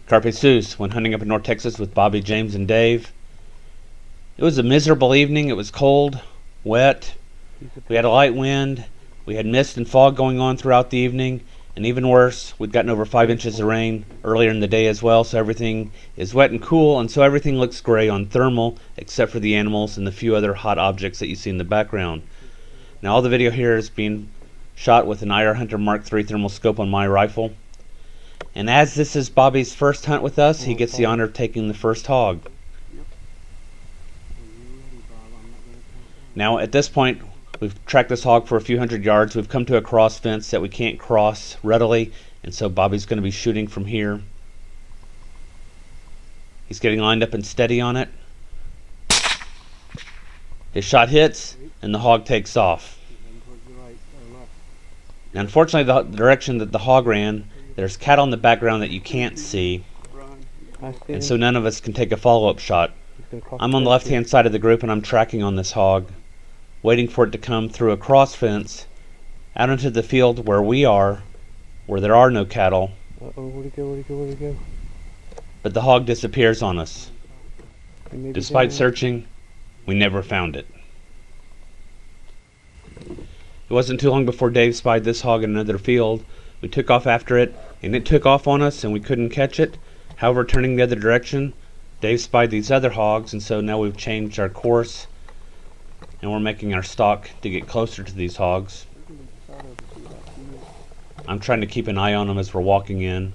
Carpe Sus, when hunting up in North Texas with Bobby, James, and Dave. It was a miserable evening. It was cold, wet. We had a light wind. We had mist and fog going on throughout the evening. And even worse, we'd gotten over 5 inches of rain earlier in the day as well, so everything is wet and cool, and so everything looks gray on thermal, except for the animals and the few other hot objects that you see in the background. Now all the video here is being shot with an IR Hunter Mark III thermal scope on my rifle. And as this is Bobby's first hunt with us, he gets the honor of taking the first hog. Now at this point, we've tracked this hog for a few hundred yards. We've come to a cross fence that we can't cross readily, and so Bobby's going to be shooting from here. He's getting lined up and steady on it. His shot hits, and the hog takes off. Now, unfortunately, the direction that the hog ran, there's cattle in the background that you can't see, and so none of us can take a follow-up shot. I'm on the left-hand side of the group, and I'm tracking on this hog, waiting for it to come through a cross fence out into the field where we are, where there are no cattle. Where'd it go? Where'd it go? But the hog disappears on us. Despite searching, we never found it. It wasn't too long before Dave spied this hog in another field. We took off after it, and it took off on us, and we couldn't catch it. However, turning the other direction, Dave spied these other hogs, and so now we've changed our course, and we're making our stalk to get closer to these hogs. I'm trying to keep an eye on them as we're walking in.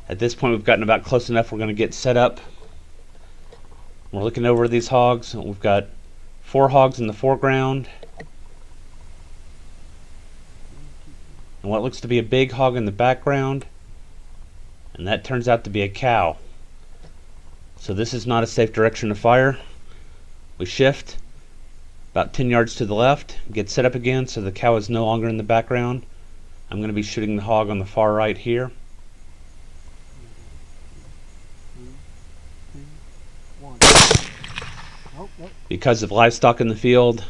At this point, we've gotten about close enough. We're going to get set up. We're looking over these hogs. We've got 4 hogs in the foreground, and what looks to be a big hog in the background, and that turns out to be a cow. So this is not a safe direction to fire. We shift about 10 yards to the left, get set up again so the cow is no longer in the background. I'm going to be shooting the hog on the far right here. Because of livestock in the field,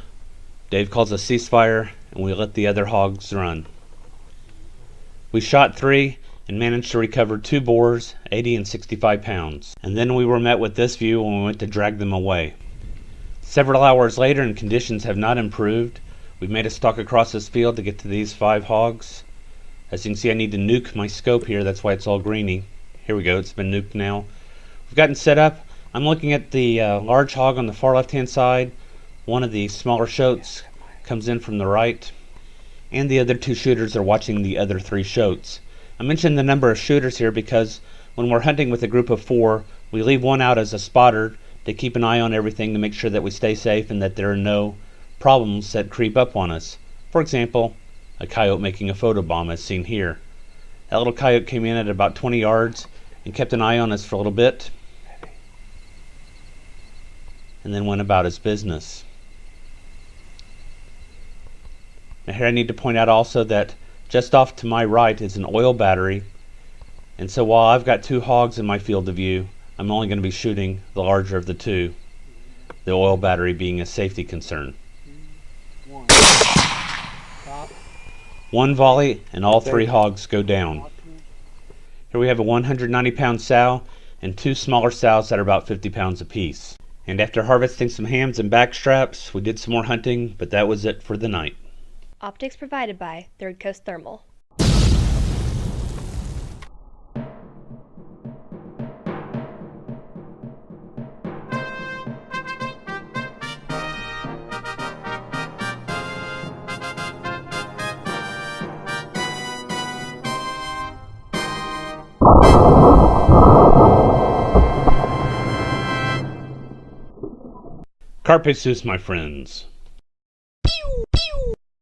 Dave calls a ceasefire, and we let the other hogs run. We shot 3 and managed to recover 2 boars, 80 and 65 pounds. And then we were met with this view when we went to drag them away. Several hours later, and conditions have not improved, we've made a stalk across this field to get to these 5 hogs. As you can see, I need to nuke my scope here. That's why it's all greeny. Here we go. It's been nuked now. We've gotten set up. I'm looking at the large hog on the far left-hand side. One of the smaller shotes comes in from the right, and the other 2 shooters are watching the other 3 shotes. I mentioned the number of shooters here because when we're hunting with a group of 4, we leave one out as a spotter to keep an eye on everything to make sure that we stay safe and that there are no problems that creep up on us. For example, a coyote making a photobomb as seen here. That little coyote came in at about 20 yards and kept an eye on us for a little bit, and then went about his business. Now here I need to point out also that just off to my right is an oil battery, and so while I've got 2 hogs in my field of view, I'm only going to be shooting the larger of the 2, the oil battery being a safety concern. 1 volley and all 3 hogs go down. Here we have a 190-pound sow and 2 smaller sows that are about 50 pounds apiece. And after harvesting some hams and back straps, we did some more hunting, but that was it for the night. Optics provided by Third Coast Thermal. Carpe Sus, my friends.